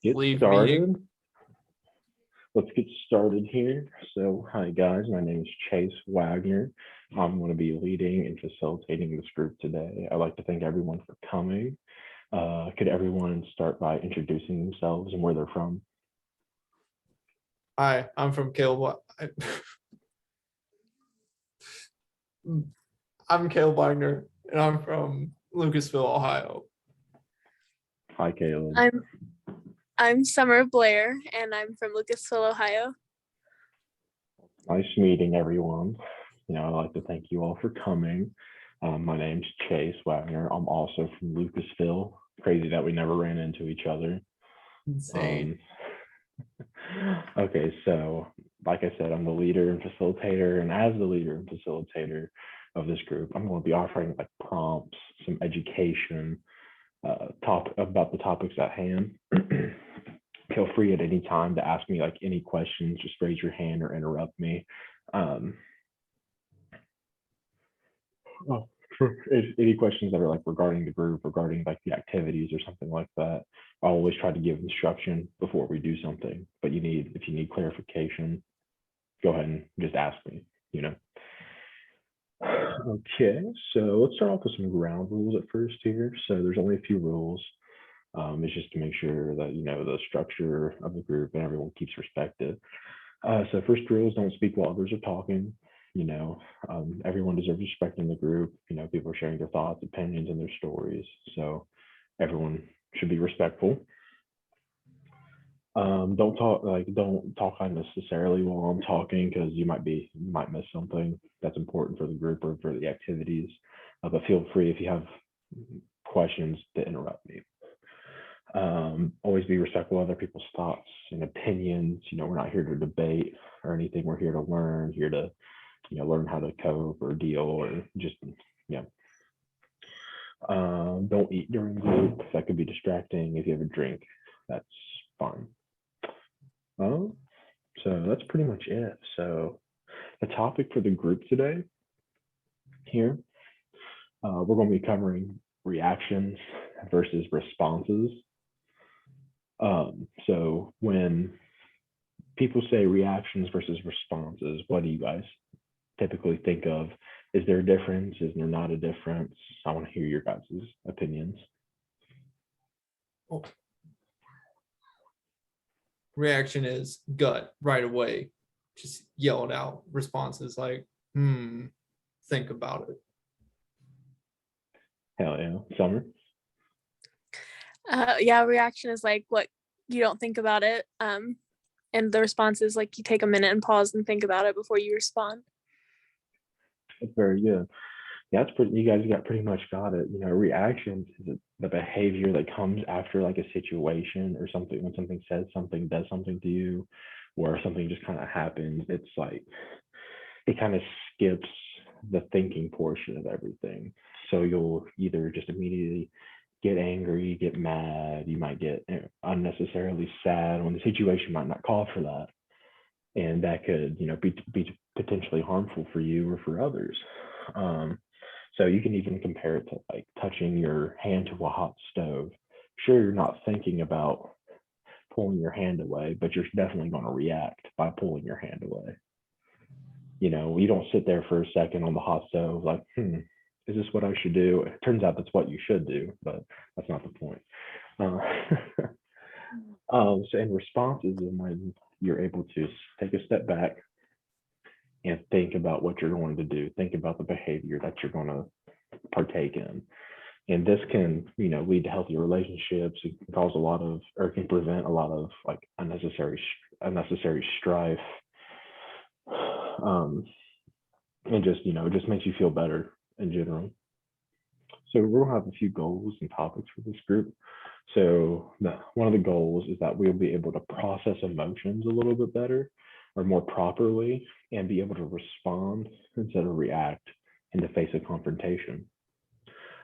get Leave started. meeting. Let's get started here. So, hi guys, my name is Chase Wagner. I'm going to be leading and facilitating this group today. I'd like to thank everyone for coming. Could everyone start by introducing themselves and where they're from? Hi, I'm from Caleb. I'm Caleb Wagner, and I'm from Lucasville, Ohio. Hi, Caleb. I'm Summer Blair, and I'm from Lucasville, Ohio. Nice meeting everyone. I'd like to thank you all for coming. My name's Chase Wagner. I'm also from Lucasville. Crazy that we never ran into each other. Insane. Okay, so like I said, I'm the leader and facilitator, and as the leader and facilitator of this group, I'm going to be offering like prompts, some education, about the topics at hand. Feel free at any time to ask me like any questions. Just raise your hand or interrupt me. For any questions that are like regarding the group, regarding like the activities or something like that, I always try to give instruction before we do something. But if you need clarification, go ahead and just ask me. Okay, so let's start off with some ground rules at first here. So there's only a few rules. It's just to make sure that the structure of the group and everyone keeps respected. So first rule is don't speak while others are talking. Everyone deserves respect in the group. People are sharing their thoughts, opinions, and their stories. So everyone should be respectful. Don't talk unnecessarily while I'm talking, because you might miss something that's important for the group or for the activities. But feel free, if you have questions, to interrupt me. Always be respectful of other people's thoughts and opinions. We're not here to debate or anything. We're here to learn, learn how to cope or deal, or just, don't eat during group. That could be distracting. If you have a drink, that's fine. So that's pretty much it. So the topic for the group today here, we're going to be covering reactions versus responses. So when people say reactions versus responses, what do you guys typically think of? Is there a difference? Is there not a difference? I want to hear your guys' opinions. Reaction is gut right away, just yell it out. Response is like, think about it. Hell yeah. Summer? Reaction is like what you don't think about it. And the response is like you take a minute and pause and think about it before you respond. That's very good. Yeah, you guys pretty much got it. Reactions is the behavior that comes after like a situation or something, when something says something, does something to you, or something just kind of happens. It's like it kind of skips the thinking portion of everything. So you'll either just immediately get angry, get mad, you might get unnecessarily sad when the situation might not call for that. And that could, be potentially harmful for you or for others. So you can even compare it to like touching your hand to a hot stove. Sure, you're not thinking about pulling your hand away, but you're definitely going to react by pulling your hand away. You don't sit there for a second on the hot stove like, is this what I should do? It turns out that's what you should do, but that's not the point. So in responses, when you're able to take a step back and think about what you're going to do, think about the behavior that you're going to partake in. And this can, lead to healthier relationships. It can cause can prevent a lot of like unnecessary strife. And just, it just makes you feel better in general. So we'll have a few goals and topics for this group. So one of the goals is that we'll be able to process emotions a little bit better or more properly, and be able to respond instead of react in the face of confrontation.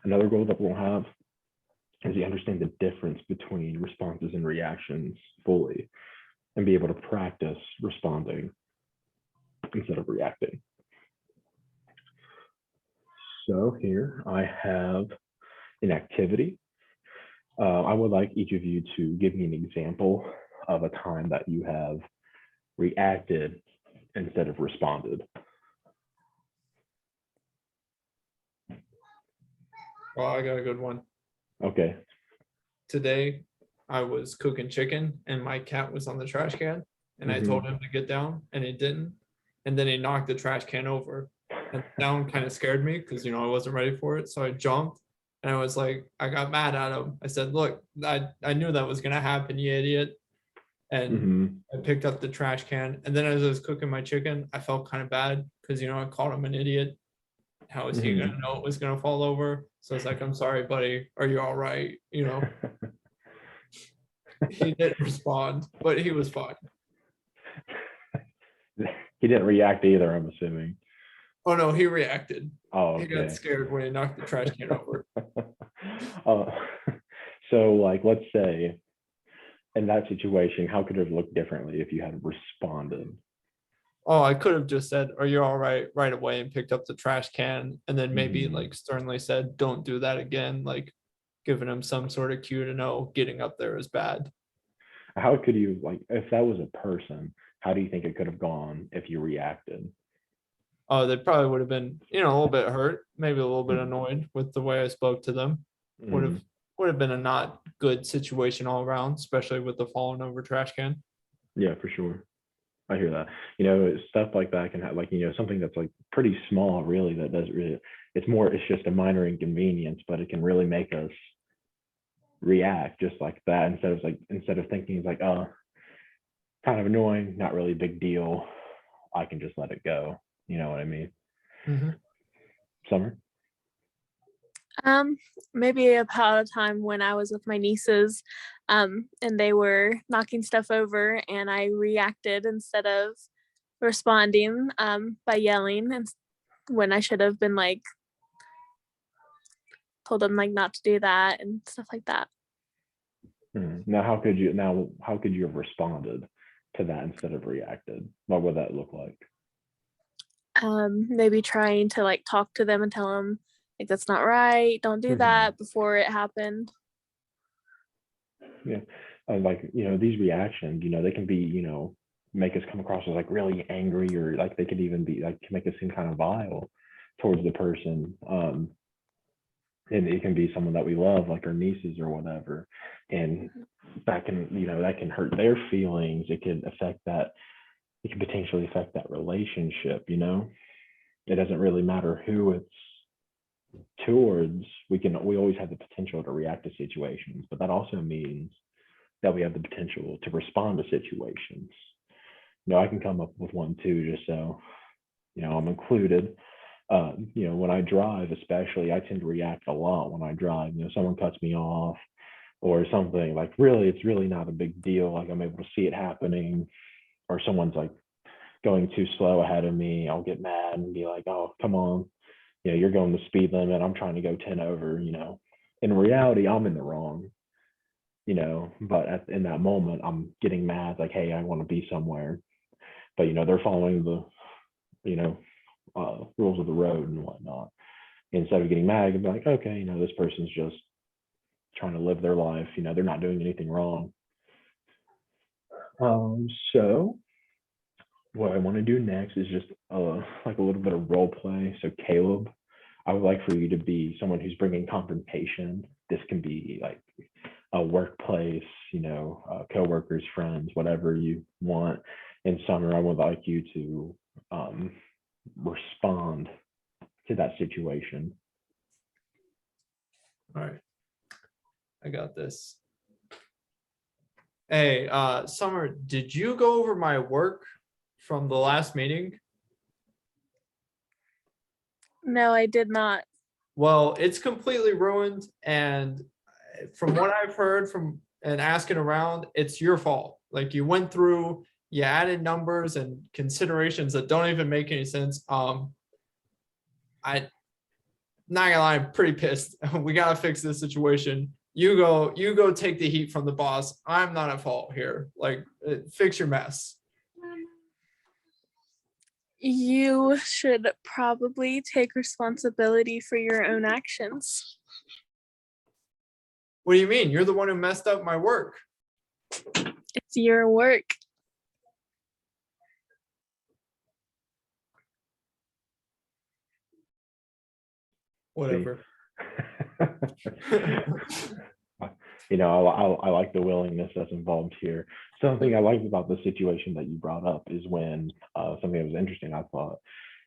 Another goal that we'll have is to understand the difference between responses and reactions fully, and be able to practice responding instead of reacting. So here I have an activity. I would like each of you to give me an example of a time that you have reacted instead of responded. Well, I got a good one. Okay. Today, I was cooking chicken and my cat was on the trash can, and I told him to get down, and he didn't. And then he knocked the trash can over. And that one kind of scared me because, I wasn't ready for it. So I jumped and I was like, I got mad at him. I said, look, I knew that was going to happen, you idiot. And I picked up the trash can. And then as I was cooking my chicken, I felt kind of bad because, I called him an idiot. How is he going to know it was going to fall over? So it's like, I'm sorry, buddy. Are you all right? He didn't respond, but he was fine. He didn't react either, I'm assuming. Oh, no, he reacted. Oh, He got scared when he knocked the trash can over. So, like, let's say in that situation, how could it have looked differently if you had responded? Oh, I could have just said, are you all right away, and picked up the trash can, and then maybe like sternly said, don't do that again, like giving him some sort of cue to know getting up there is bad. How could you, like, if that was a person, how do you think it could have gone if you reacted? Oh, they probably would have been, a little bit hurt, maybe a little bit annoyed with the way I spoke to them. Would have been a not good situation all around, especially with the falling over trash can. Yeah, for sure. I hear that. Stuff like that can have, like, something that's like pretty small, really, that doesn't really, it's just a minor inconvenience, but it can really make us react just like that instead of thinking it's like, oh, kind of annoying, not really a big deal. I can just let it go. You know what I mean? Summer? Maybe about a time when I was with my nieces, and they were knocking stuff over, and I reacted instead of responding, by yelling, and when I should have been like, told them like not to do that and stuff like that. Now, how could you have responded to that instead of reacted? What would that look like? Maybe trying to like talk to them and tell them like that's not right, don't do that before it happened. Yeah. Like, these reactions, they can be, make us come across as like really angry, or like they could even be like, make us seem kind of vile towards the person. And it can be someone that we love, like our nieces or whatever. And that can hurt their feelings. It can potentially affect that relationship. It doesn't really matter who it's towards. We always have the potential to react to situations, but that also means that we have the potential to respond to situations. I can come up with one too, just so I'm included. When I drive, especially, I tend to react a lot when I drive. Someone cuts me off or something, like, really, it's really not a big deal. Like, I'm able to see it happening, or someone's like going too slow ahead of me. I'll get mad and be like, oh, come on. You're going the speed limit. I'm trying to go 10 over. In reality, I'm in the wrong, but in that moment, I'm getting mad, like, hey, I want to be somewhere. But, they're following the, rules of the road and whatnot. Instead of getting mad, I'd be like, okay, this person's just trying to live their life. They're not doing anything wrong. So what I want to do next is just like a little bit of role play. So Caleb, I would like for you to be someone who's bringing confrontation. This can be like a workplace, coworkers, friends, whatever you want. And Summer, I would like you to respond to that situation. All right. I got this. Hey, Summer, did you go over my work from the last meeting? No, I did not. Well, it's completely ruined, and from what I've heard from and asking around, it's your fault. Like, you went through, you added numbers and considerations that don't even make any sense. I not gonna lie, I'm pretty pissed. We gotta fix this situation. You go take the heat from the boss. I'm not at fault here. Like, fix your mess. You should probably take responsibility for your own actions. What do you mean? You're the one who messed up my work. It's your work. Whatever. You know, I like the willingness that's involved here. Something I liked about the situation that you brought up is when something that was interesting, I thought,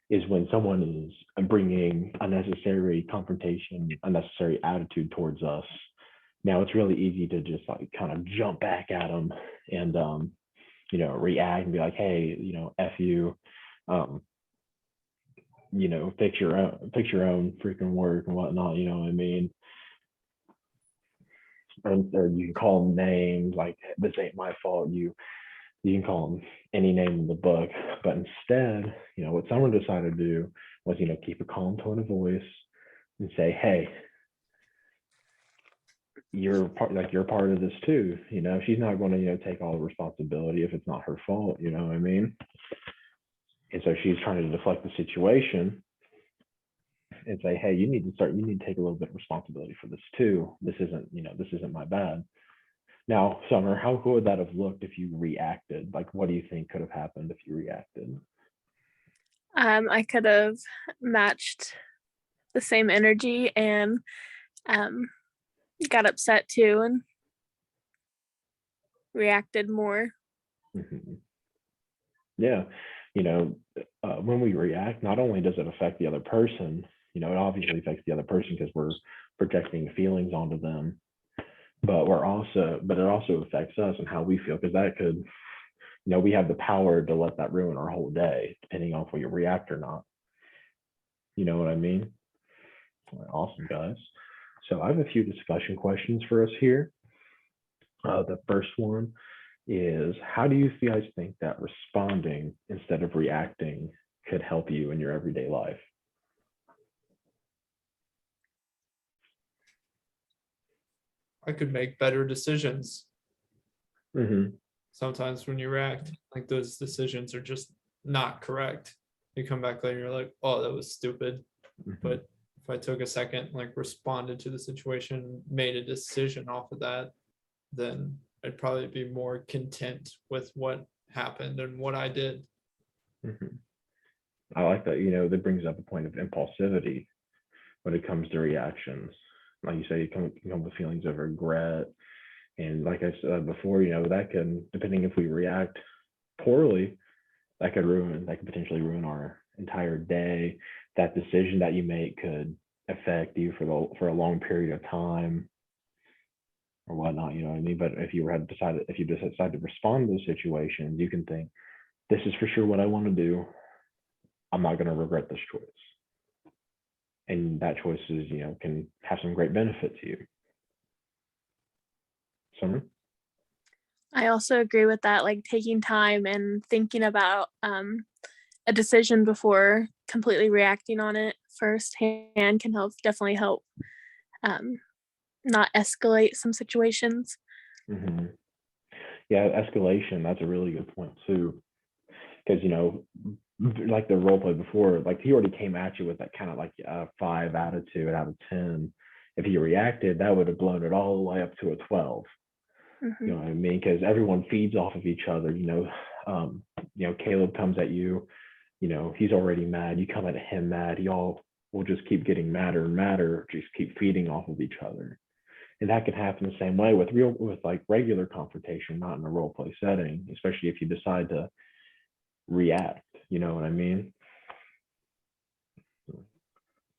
is when someone is bringing unnecessary confrontation, unnecessary attitude towards us. Now it's really easy to just like kind of jump back at them and you know, react and be like, hey, you know, F you, you know, fix your own freaking work and whatnot, you know what I mean? Or you can call them names like, this ain't my fault. You can call them any name in the book, but instead, you know, what Summer decided to do was, you know, keep a calm tone of voice and say, hey, you're part of this too. You know, she's not going to, you know, take all the responsibility if it's not her fault, you know what I mean? And so she's trying to deflect the situation and say, hey, you need to take a little bit of responsibility for this too. This isn't my bad. Now, Summer, how would that have looked if you reacted? Like, what do you think could have happened if you reacted? I could have matched the same energy and got upset too and reacted more. Mhm. Yeah, you know, when we react, not only does it affect the other person, you know, it obviously affects the other person because we're projecting feelings onto them, but it also affects us and how we feel, because that could, you know, we have the power to let that ruin our whole day, depending on if we react or not. You know what I mean? All right, awesome, guys. So I have a few discussion questions for us here. The first one is, how do you guys think that responding instead of reacting could help you in your everyday life? I could make better decisions. Mm-hmm. Sometimes when you react, like those decisions are just not correct. You come back later, you're like, oh, that was stupid. Mm-hmm. But if I took a second, like responded to the situation, made a decision off of that, then I'd probably be more content with what happened and what I did. Mm-hmm. I like that. You know, that brings up a point of impulsivity when it comes to reactions. Like you say, you come with feelings of regret. And like I said before, you know, that can, depending if we react poorly, that could potentially ruin our entire day. That decision that you make could affect you for a long period of time or whatnot, you know what I mean? But if you just decide to respond to those situations, you can think, this is for sure what I want to do. I'm not going to regret this choice. And that choice is, you know, can have some great benefit to you. Summer? I also agree with that, like taking time and thinking about a decision before completely reacting on it firsthand can definitely help not escalate some situations. Mm-hmm. Yeah, escalation, that's a really good point too. Because, you know, like the role play before, like he already came at you with that kind of like a 5 attitude out of 10. If he reacted, that would have blown it all the way up to a 12. Mm-hmm. You know what I mean? Because everyone feeds off of each other. You know, Caleb comes at you, you know, he's already mad. You come at him mad. Y'all will just keep getting madder and madder, just keep feeding off of each other. And that can happen the same way with like regular confrontation, not in a role play setting, especially if you decide to react. You know what I mean?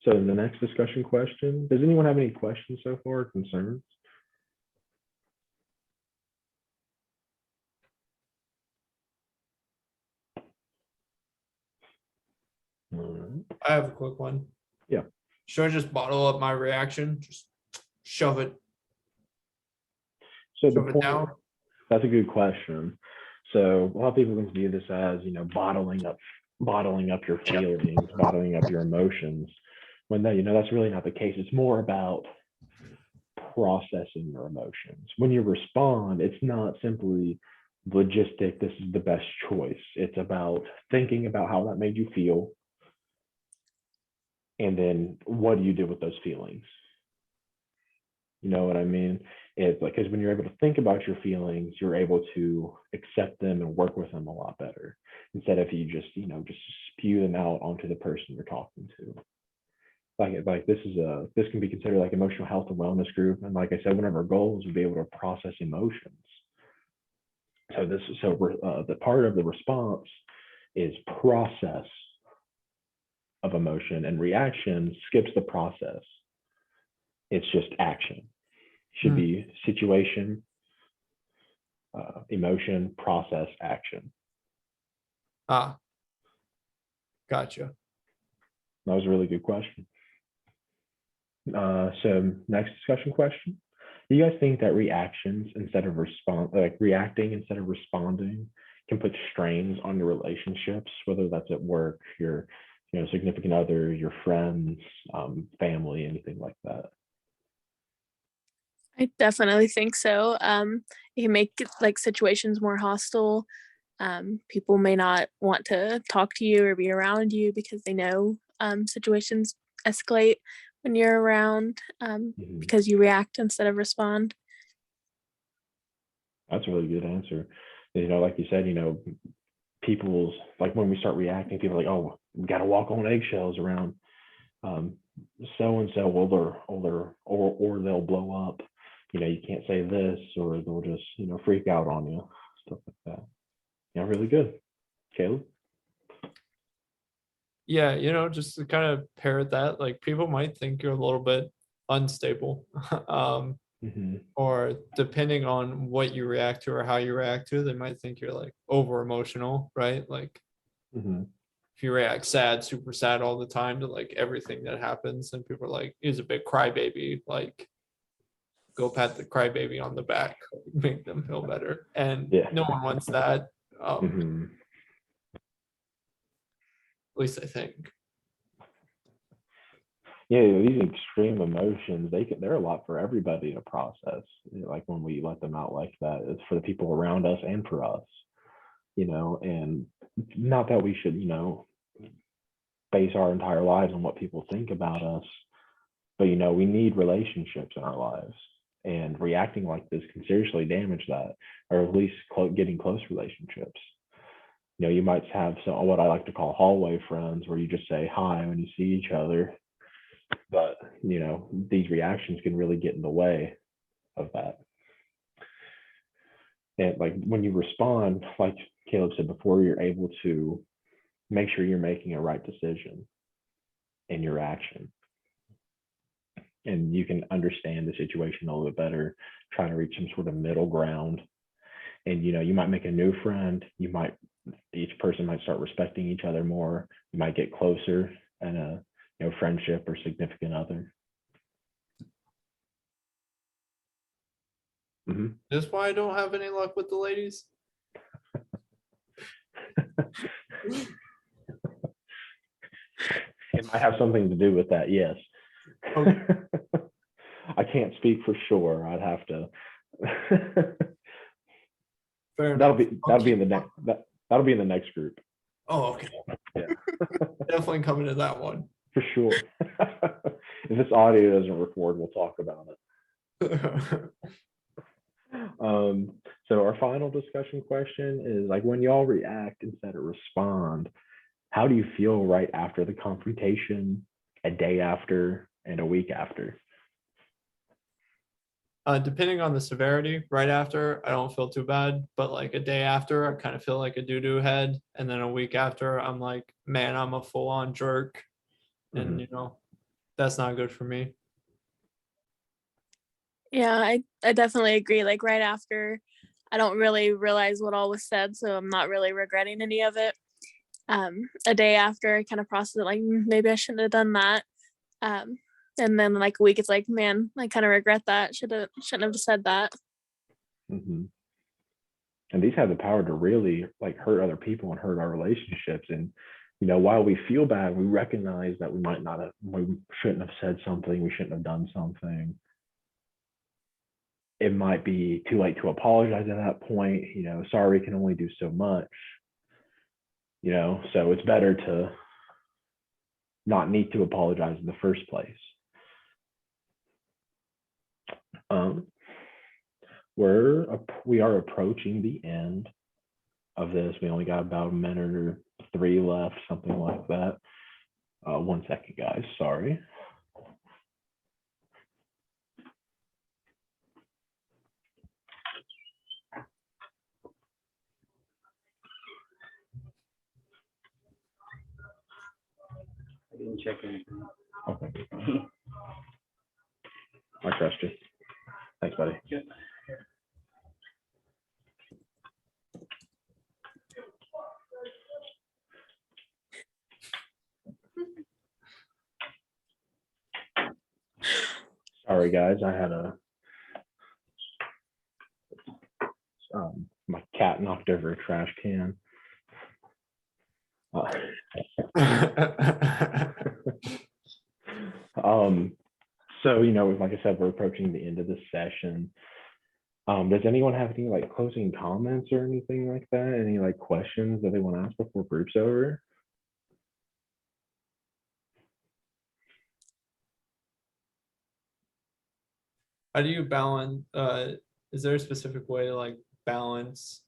So the next discussion question, does anyone have any questions so far or concerns? All right. I have a quick one. Yeah. Should I just bottle up my reaction? Just shove it, So the shove it point, down? that's a good question. So a lot of people can view this as, you know, bottling up your feelings, bottling up your emotions. When that, you know, that's really not the case. It's more about processing your emotions. When you respond, it's not simply logistic, this is the best choice. It's about thinking about how that made you feel. And then what do you do with those feelings? You know what I mean? It's like, because when you're able to think about your feelings, you're able to accept them and work with them a lot better, instead of you just, just spew them out onto the person you're talking to. Like this can be considered like emotional health and wellness group. And like I said, one of our goals is to be able to process emotions. So the part of the response is process of emotion, and reaction skips the process. It's just action. Should be situation, emotion, process, action. Ah, gotcha. That was a really good question. So next discussion question. Do you guys think that reacting instead of responding can put strains on your relationships, whether that's at work, your significant other, your friends, family, anything like that? I definitely think so. It can make like situations more hostile. People may not want to talk to you or be around you because they know situations escalate when you're around, Mhm. because you react instead of respond. That's a really good answer. Like you said, people's, like when we start reacting, people are like, oh, we got to walk on eggshells around so and so, or they'll blow up. You can't say this, or they'll just freak out on you, stuff like that. Yeah, really good. Caleb. Yeah, just to kind of parrot that, like people might think you're a little bit unstable. Mm-hmm. Or depending on what you react to or how you react to, they might think you're like over emotional, right? Like Mm-hmm. if you react super sad all the time to like everything that happens, and people are like, he's a big crybaby, like go pat the crybaby on the back, make them feel better. And Yeah. no one wants that. Mm-hmm. At least I think. Yeah, these extreme emotions, they're a lot for everybody to process. Like when we let them out like that, it's for the people around us and for us. And not that we should, base our entire lives on what people think about us, but we need relationships in our lives, and reacting like this can seriously damage that, or at least getting close relationships. You might have some, what I like to call hallway friends, where you just say hi when you see each other, but these reactions can really get in the way of that. And like when you respond, like Caleb said before, you're able to make sure you're making a right decision in your action, and you can understand the situation a little bit better, try to reach some sort of middle ground. And you might make a new friend. Each person might start respecting each other more. You might get closer in a friendship or significant other. Mm-hmm. That's why I don't have any luck with the ladies. It might have something to do with that, yes. Okay. I can't speak for sure. I'd have to. Fair enough. That'll be in the next group. Oh, okay. Yeah. Definitely coming to that one. For sure. If this audio doesn't record, we'll talk about it. So our final discussion question is, like, when y'all react instead of respond, how do you feel right after the confrontation, a day after, and a week after? Depending on the severity, right after, I don't feel too bad, but like a day after, I kind of feel like a doo-doo head. And then a week after, I'm like, man, I'm a full-on jerk. And, that's not good for me. Yeah, I definitely agree. Like right after, I don't really realize what all was said, so I'm not really regretting any of it. A day after, I kind of process it, like maybe I shouldn't have done that. And then like a week, it's like, man, I kind of regret that. Shouldn't have said that. Mm-hmm. And these have the power to really like hurt other people and hurt our relationships. And while we feel bad, we recognize that we shouldn't have said something, we shouldn't have done something. It might be too late to apologize at that point. Sorry can only do so much. So it's better to not need to apologize in the first place. Um, we are approaching the end of this. We only got about a minute or three left, something like that. 1 second, guys. Sorry. I didn't check anything. Okay. I trust you. Thanks, buddy. Yeah. Sorry, guys. I had my cat knocked over a trash can. So, like I said, we're approaching the end of the session. Does anyone have any like closing comments or anything like that? Any like questions that they want to ask before group's over? How do you balance, is there a specific way to like balance,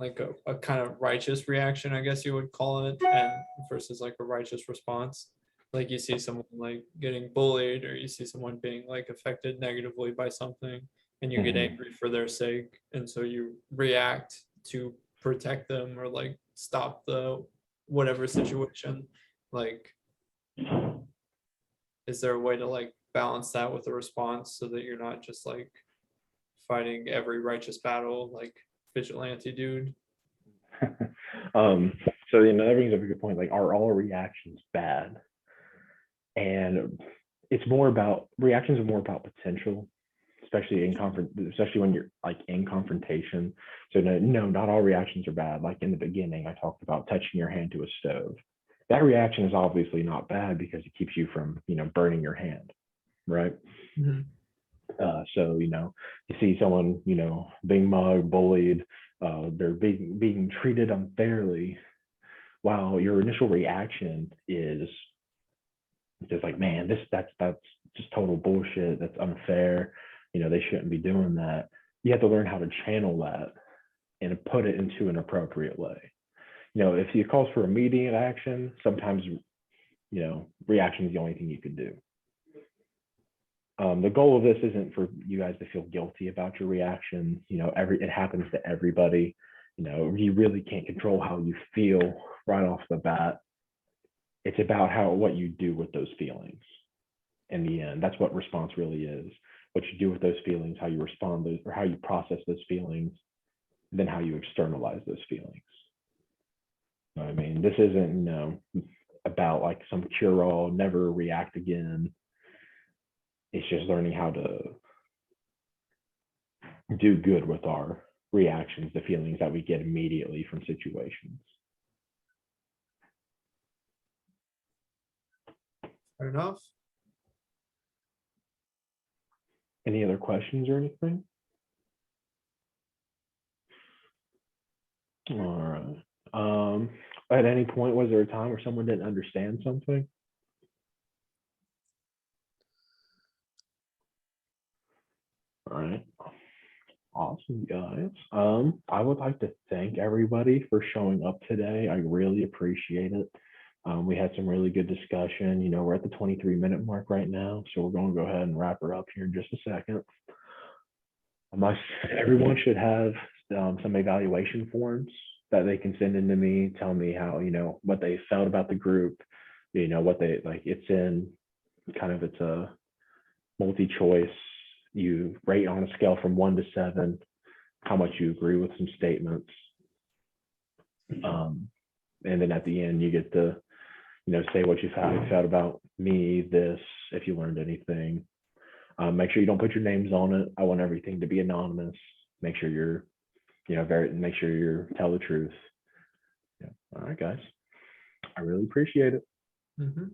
like a kind of righteous reaction, I guess you would call it, and versus like a righteous response? Like you see someone like getting bullied, or you see someone being like affected negatively by something, and you get Mhm. angry for their sake, and so you react to protect them or like stop the whatever situation. Like, is there a way to like balance that with a response so that you're not just like fighting every righteous battle like vigilante dude? So that brings up a good point. Like, are all reactions bad? And it's more about reactions are more about potential, especially especially when you're like in confrontation. So no, not all reactions are bad. Like in the beginning, I talked about touching your hand to a stove. That reaction is obviously not bad because it keeps you from, burning your hand, right? Mhm. So you see someone being mugged, bullied, they're being treated unfairly. While your initial reaction is just like, man, that's just total bullshit. That's unfair. They shouldn't be doing that. You have to learn how to channel that and put it into an appropriate way. If it calls for immediate action, sometimes reaction is the only thing you can do. The goal of this isn't for you guys to feel guilty about your reaction. It happens to everybody. You really can't control how you feel right off the bat. It's about what you do with those feelings. In the end, that's what response really is. What you do with those feelings, how you respond those, or how you process those feelings, then how you externalize those feelings. I mean, this isn't about like some cure-all, never react again. It's just learning how to do good with our reactions, the feelings that we get immediately from situations. Fair enough. Any other questions or anything? All right. At any point, was there a time where someone didn't understand something? All right. Awesome, guys. I would like to thank everybody for showing up today. I really appreciate it. We had some really good discussion. We're at the 23-minute mark right now, so we're going to go ahead and wrap her up here in just a second. Everyone should have some evaluation forms that they can send in to me, tell me how, what they felt about the group, what they like. It's a multi-choice. You rate on a scale from 1 to 7 how much you agree with some statements. And then at the end, you get to, say what you felt about me, this, if you learned anything. Make sure you don't put your names on it. I want everything to be anonymous. Make sure you're, make sure you tell the truth. Yeah. All right, guys. I really appreciate it. Mhm.